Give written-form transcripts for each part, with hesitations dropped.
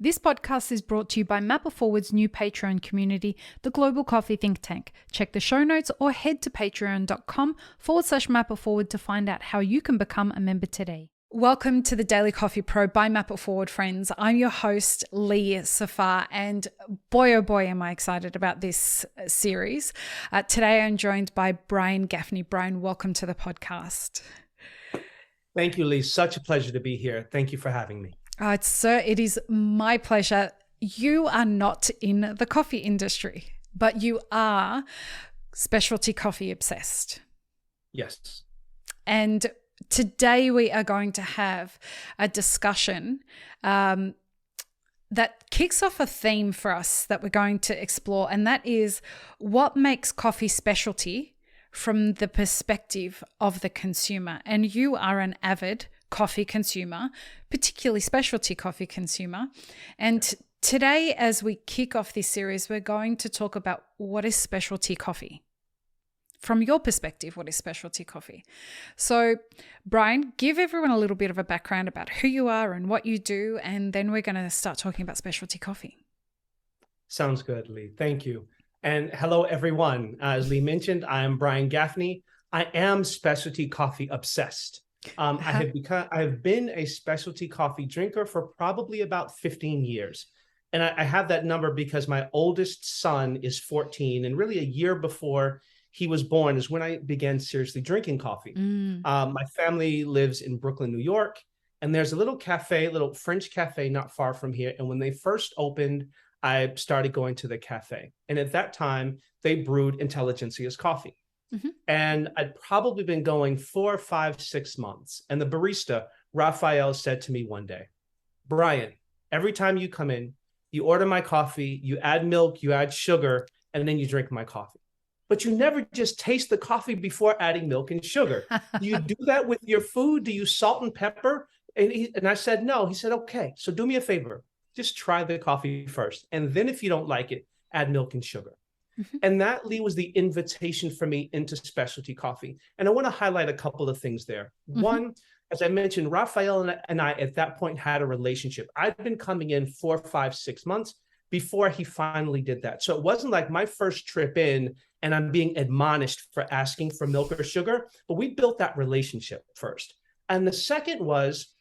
This podcast is brought to you by Mapper Forward's new Patreon community, the Global Coffee Think Tank. Check the show notes or head to patreon.com/Mapper Forward to find out how you can become a member today. Welcome to the Daily Coffee Pro by Mapper Forward, friends. I'm your host, Lee Safar, and boy, oh boy, am I excited about this series. Today I'm joined by Brian Gaffney. Brian, welcome to the podcast. Thank you, Lee. Such a pleasure to be here. Thank you for having me. It is my pleasure. You are not in the coffee industry, but you are specialty coffee obsessed. Yes. And today we are going to have a discussion that kicks off a theme for us that we're going to explore, and that is what makes coffee specialty from the perspective of the consumer. And you are an avid coffee consumer, particularly specialty coffee consumer. And today, as we kick off this series, we're going to talk about what is specialty coffee. From your perspective, what is specialty coffee? So, Brian, give everyone a little bit of a background about who you are and what you do, and then we're going to start talking about specialty coffee. Sounds good, Lee. Thank you. And hello, everyone. As Lee mentioned, I am Brian Gaffney. I am specialty coffee obsessed. I have been a specialty coffee drinker for probably about 15 years. And I have that number because my oldest son is 14, and really a year before he was born is when I began seriously drinking coffee. My family lives in Brooklyn, New York, and there's a little French cafe not far from here. And when they first opened, I started going to the cafe. And at that time, they brewed Intelligentsia's coffee. Mm-hmm. And I'd probably been going 4, 5, 6 months. And the barista, Raphael, said to me one day, Brian, every time you come in, you order my coffee, you add milk, you add sugar, and then you drink my coffee. But you never just taste the coffee before adding milk and sugar. Do you do that with your food? Do you salt and pepper? And I said, no. He said, okay, so do me a favor. Just try the coffee first. And then if you don't like it, add milk and sugar. Mm-hmm. And that, Lee, was the invitation for me into specialty coffee. And I want to highlight a couple of things there. Mm-hmm. One, as I mentioned, Raphael and I at that point had a relationship. I'd been coming in 4, 5, 6 months before he finally did that. So it wasn't like my first trip in and I'm being admonished for asking for milk or sugar, but we built that relationship first. And the second was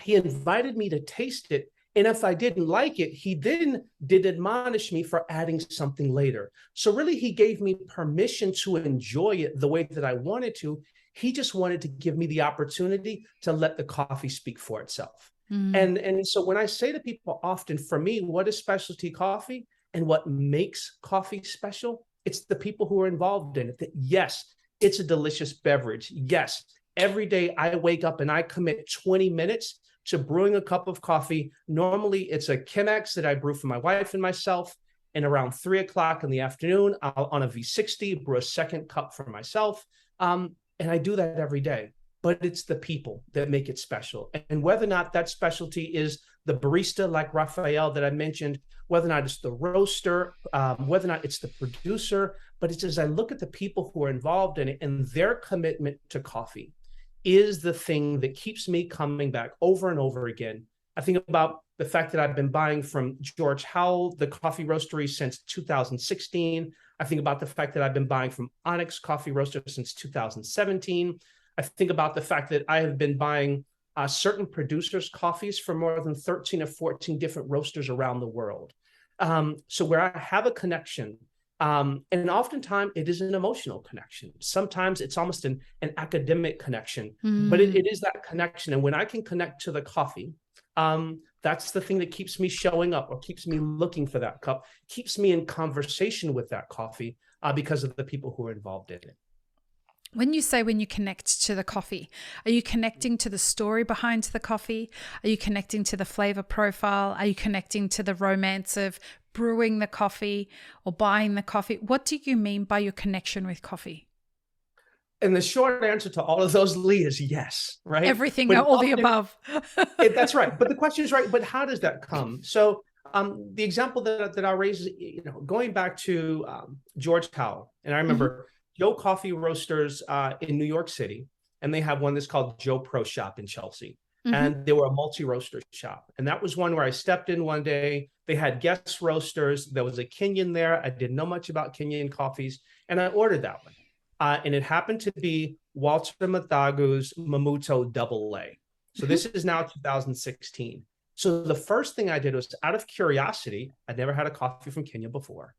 he invited me to taste it. And if I didn't like it, he then did admonish me for adding something later. So really, he gave me permission to enjoy it the way that I wanted to. He just wanted to give me the opportunity to let the coffee speak for itself. Mm. And so when I say to people often, for me, what is specialty coffee and what makes coffee special? It's the people who are involved in it. That yes, it's a delicious beverage. Yes, every day I wake up and I commit 20 minutes to brewing a cup of coffee. Normally it's a Chemex that I brew for my wife and myself. And around 3 o'clock in the afternoon, I'll on a V60 brew a second cup for myself. And I do that every day. But it's the people that make it special. And whether or not that specialty is the barista like Raphael that I mentioned, whether or not it's the roaster, whether or not it's the producer, but it's as I look at the people who are involved in it and their commitment to coffee is the thing that keeps me coming back over and over again. I think about the fact that I've been buying from George Howell, the coffee roastery, since 2016. I think about the fact that I've been buying from Onyx Coffee Roaster since 2017. I think about the fact that I have been buying certain producers' coffees from more than 13 or 14 different roasters around the world. So where I have a connection, and oftentimes it is an emotional connection. Sometimes it's almost an academic connection, but it is that connection. And when I can connect to the coffee, that's the thing that keeps me showing up or keeps me looking for that cup, keeps me in conversation with that coffee because of the people who are involved in it. When you connect to the coffee, are you connecting to the story behind the coffee? Are you connecting to the flavor profile? Are you connecting to the romance of brewing the coffee or buying the coffee? What do you mean by your connection with coffee? And the short answer to all of those, Lee, is yes, right? Everything, all the above. That's right. But the question is, right, but how does that come? So the example that I'll raise is, going back to George Howell. And I remember Joe Coffee Roasters in New York City, and they have one that's called Joe Pro Shop in Chelsea. and they were a multi-roaster shop. And that was one where I stepped in one day. They had guest roasters. There was a Kenyan there. I didn't know much about Kenyan coffees, and I ordered that one. And it happened to be Walter Mathagu's Mamuto Double A. So this is now 2016. So the first thing I did was, out of curiosity, I'd never had a coffee from Kenya before.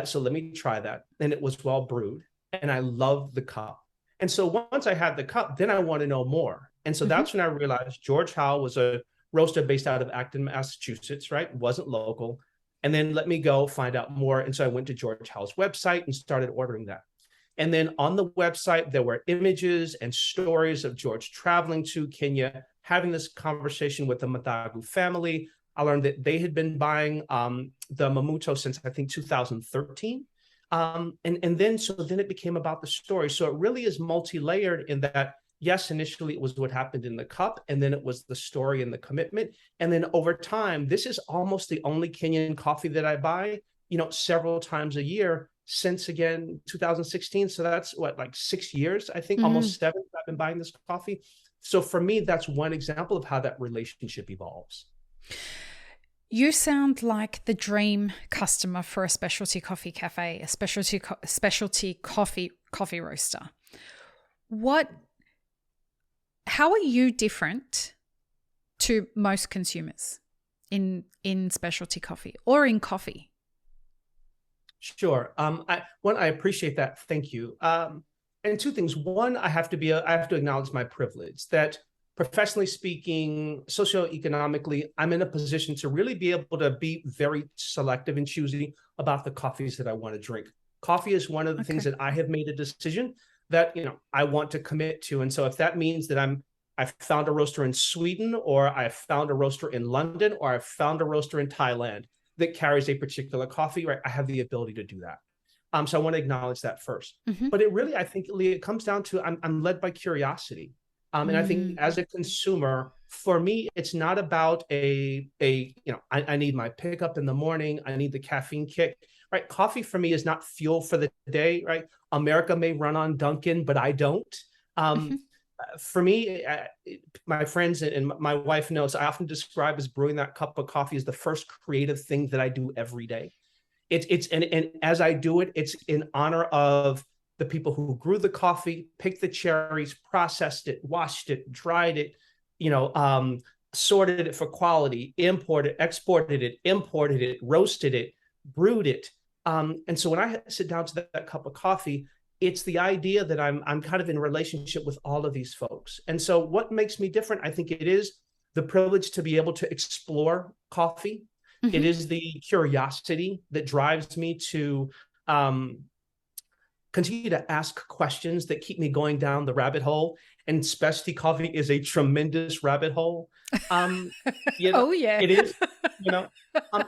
So let me try that. And it was well brewed. And I loved the cup. And so once I had the cup, then I want to know more. And so that's when I realized George Howe was a roaster based out of Acton, Massachusetts, right? Wasn't local. And then let me go find out more. And so I went to George Howe's website and started ordering that. And then on the website, there were images and stories of George traveling to Kenya, having this conversation with the Mathagu family. I learned that they had been buying the Mamuto since, I think, 2013. And then it became about the story. So it really is multi-layered in that, yes, initially it was what happened in the cup, and then it was the story and the commitment. And then over time, this is almost the only Kenyan coffee that I buy, several times a year since, again, 2016. So that's like 6 years, I think, almost 7 I've been buying this coffee. So for me, that's one example of how that relationship evolves. You sound like the dream customer for a specialty coffee cafe, a specialty coffee roaster. How are you different to most consumers in specialty coffee or in coffee? Sure. I appreciate that. Thank you. And two things. One, I have to acknowledge my privilege that, professionally speaking, socioeconomically, I'm in a position to really be able to be very selective and choosy about the coffees that I want to drink. Coffee is one of the things that I have made a decision that, I want to commit to. And so if that means that I've found a roaster in Sweden, or I've found a roaster in London, or I've found a roaster in Thailand that carries a particular coffee, right, I have the ability to do that. So I want to acknowledge that first. But I think it comes down to, I'm led by curiosity. And I think as a consumer, for me, it's not about I need my pickup in the morning. I need the caffeine kick, right? Coffee for me is not fuel for the day, right? America may run on Dunkin', but I don't. For me, my friends and my wife knows, I often describe as brewing that cup of coffee as the first creative thing that I do every day. And as I do it, it's in honor of the people who grew the coffee, picked the cherries, processed it, washed it, dried it, sorted it for quality, exported it, roasted it, brewed it. And so when I sit down to that cup of coffee, it's the idea that I'm kind of in relationship with all of these folks. And so what makes me different, I think it is the privilege to be able to explore coffee. It is the curiosity that drives me to continue to ask questions that keep me going down the rabbit hole. And specialty coffee is a tremendous rabbit hole. Oh yeah, it is. And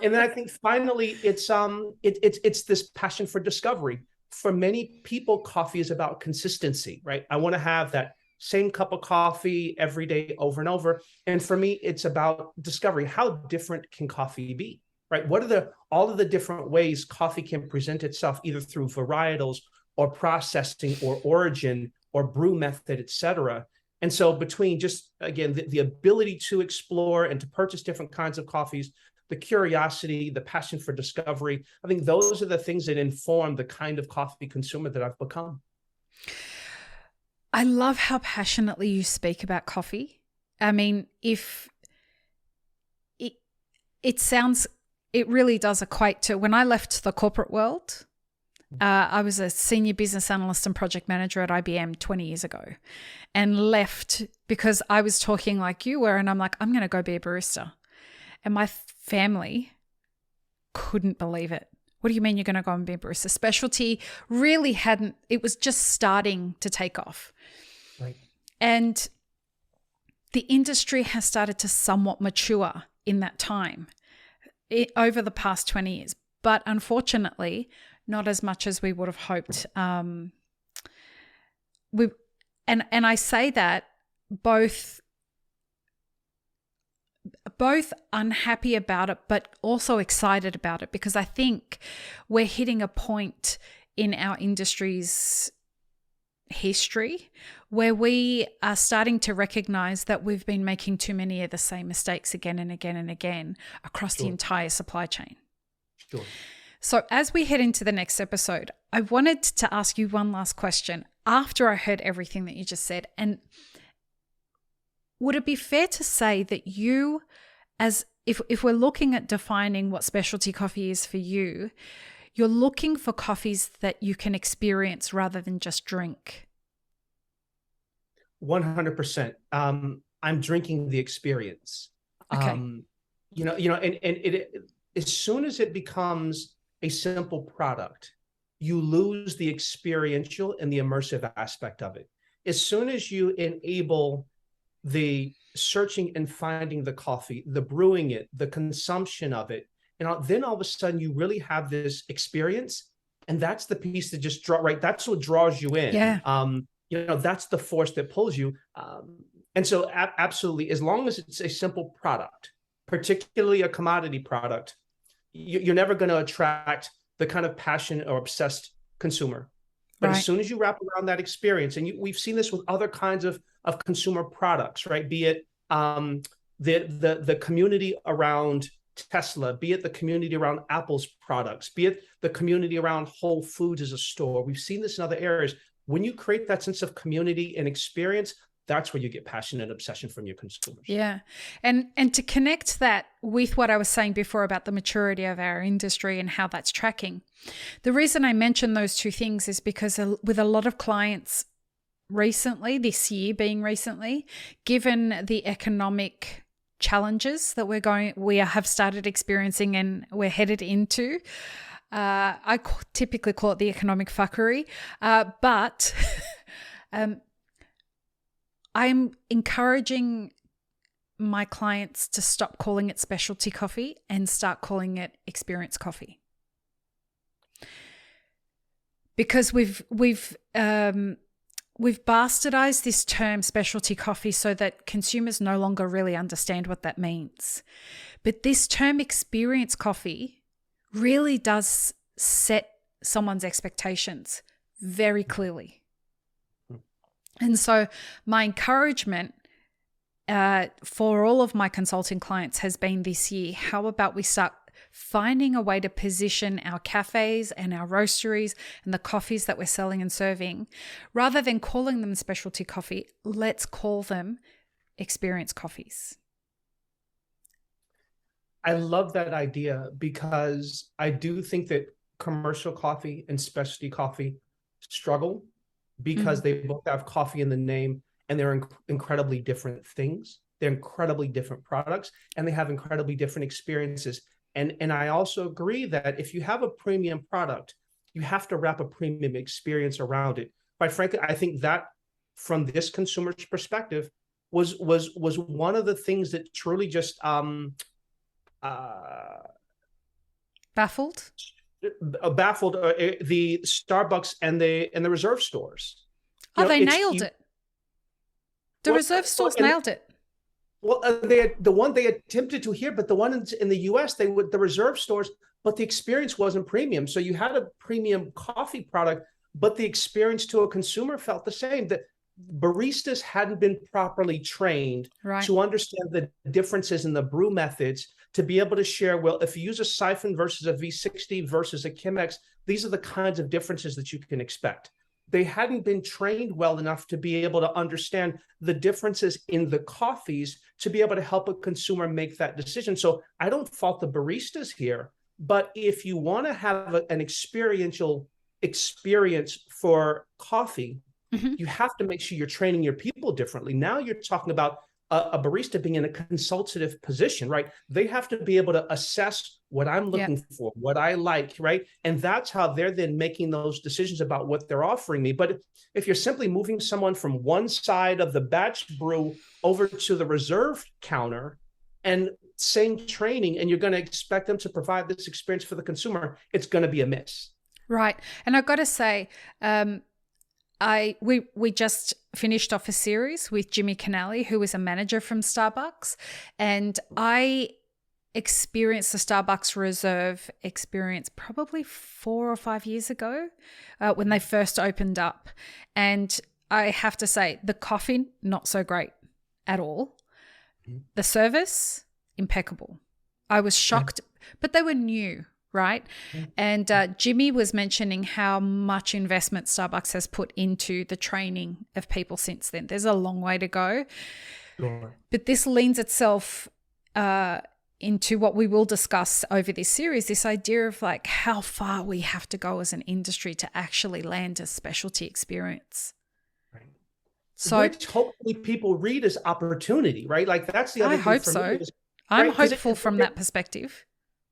then I think finally, it's this passion for discovery. For many people, coffee is about consistency, right? I want to have that same cup of coffee every day, over and over. And for me, it's about discovery. How different can coffee be, right? What are all of the different ways coffee can present itself, either through varietals or processing or origin or brew method, et cetera. And so between just, again, the ability to explore and to purchase different kinds of coffees, the curiosity, the passion for discovery, I think those are the things that inform the kind of coffee consumer that I've become. I love how passionately you speak about coffee. I mean, it really does equate to when I left the corporate world. I was a senior business analyst and project manager at IBM 20 years ago, and left because I was talking like you were, and I'm like, I'm going to go be a barista. And my family couldn't believe it. What do you mean you're going to go and be a barista? Specialty really it was just starting to take off. Right. And the industry has started to somewhat mature in that time over the past 20 years. But unfortunately, not as much as we would have hoped. And I say that both unhappy about it, but also excited about it, because I think we're hitting a point in our industry's history where we are starting to recognize that we've been making too many of the same mistakes again and again and again across the entire supply chain. Sure. So as we head into the next episode, I wanted to ask you one last question after I heard everything that you just said. And would it be fair to say that you, as if we're looking at defining what specialty coffee is for you, you're looking for coffees that you can experience rather than just drink? 100%. I'm drinking the experience. Okay. And it, as soon as it becomes a simple product, you lose the experiential and the immersive aspect of it. As soon as you enable the searching and finding the coffee, the brewing it, the consumption of it, and then all of a sudden you really have this experience, and that's the piece that just that's what draws you in. Yeah. That's the force that pulls you. And so absolutely, as long as it's a simple product, particularly a commodity product, you're never going to attract the kind of passionate or obsessed consumer. But as soon as you wrap around that experience, and we've seen this with other kinds of consumer products, right? Be it the community around Tesla, be it the community around Apple's products, be it the community around Whole Foods as a store. We've seen this in other areas. When you create that sense of community and experience, that's where you get passion and obsession from your consumers. Yeah. And to connect that with what I was saying before about the maturity of our industry and how that's tracking, the reason I mention those two things is because with a lot of clients recently, this year being recently, given the economic challenges that we have started experiencing and we're headed into, I typically call it the economic fuckery, but I'm encouraging my clients to stop calling it specialty coffee and start calling it experience coffee. Because we've bastardized this term specialty coffee so that consumers no longer really understand what that means. But this term experience coffee really does set someone's expectations very clearly. And so my encouragement for all of my consulting clients has been this year, how about we start finding a way to position our cafes and our roasteries and the coffees that we're selling and serving, rather than calling them specialty coffee, let's call them experience coffees. I love that idea because I do think that commercial coffee and specialty coffee struggle because they both have coffee in the name, and they're incredibly different things. They're incredibly different products, and they have incredibly different experiences. And I also agree that if you have a premium product, you have to wrap a premium experience around it. Quite frankly, I think that from this consumer's perspective was one of the things that truly just baffled the Starbucks and the Reserve stores. They nailed it. The Reserve stores nailed it. Well, the one they attempted to here, but the one in the U.S., the Reserve stores, but the experience wasn't premium. So you had a premium coffee product, but the experience to a consumer felt the same. That baristas hadn't been properly trained to understand the differences in the brew methods, to be able to share, well, if you use a siphon versus a V60 versus a Chemex, these are the kinds of differences that you can expect. They hadn't been trained well enough to be able to understand the differences in the coffees to be able to help a consumer make that decision. So I don't fault the baristas here, but if you want to have an experiential experience for coffee, you have to make sure you're training your people differently. Now you're talking about a barista being in a consultative position, right? They have to be able to assess what I'm looking for, what I like, right? And that's how they're then making those decisions about what they're offering me. But if you're simply moving someone from one side of the batch brew over to the reserve counter and same training, and you're going to expect them to provide this experience for the consumer, it's going to be a miss. Right. And I've got to say, we just finished off a series with Jimmy Canali, who is a manager from Starbucks, and I experienced the Starbucks Reserve experience probably 4 or 5 years ago when they first opened up. And I have to say, the coffee, not so great at all. The service, impeccable. I was shocked, but they were new, right? And Jimmy was mentioning how much investment Starbucks has put into the training of people since then. There's a long way to go. Sure. But this leans itself into what we will discuss over this series, this idea of like how far we have to go as an industry to actually land a specialty experience. Right. So which hopefully people read as opportunity, right? Like that's the other I thing hope for so. me is, I'm right? 'Cause hopeful from that perspective.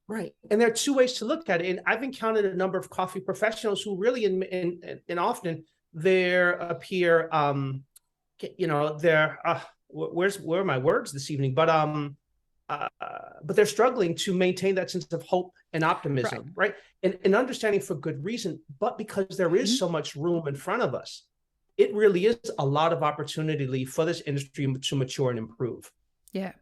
Right. And there are two ways to look at it. And I've encountered a number of coffee professionals who really, and often there appear, they're, where are my words this evening? But they're struggling to maintain that sense of hope and optimism, right? And understanding for good reason, but because there is so much room in front of us, it really is a lot of opportunity for this industry to mature and improve. Yeah.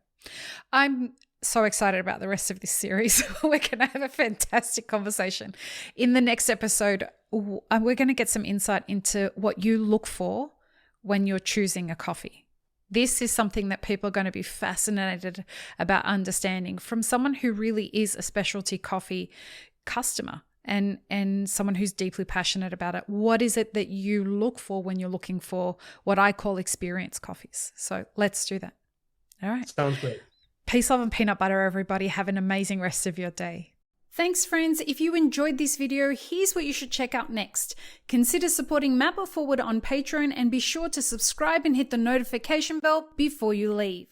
I'm so excited about the rest of this series. We're going to have a fantastic conversation. In the next episode, we're going to get some insight into what you look for when you're choosing a coffee. This is something that people are going to be fascinated about understanding from someone who really is a specialty coffee customer and someone who's deeply passionate about it. What is it that you look for when you're looking for what I call experience coffees? So let's do that. All right. Sounds great. Peace, love, and peanut butter, everybody. Have an amazing rest of your day. Thanks, friends. If you enjoyed this video, here's what you should check out next. Consider supporting Map It Forward on Patreon and be sure to subscribe and hit the notification bell before you leave.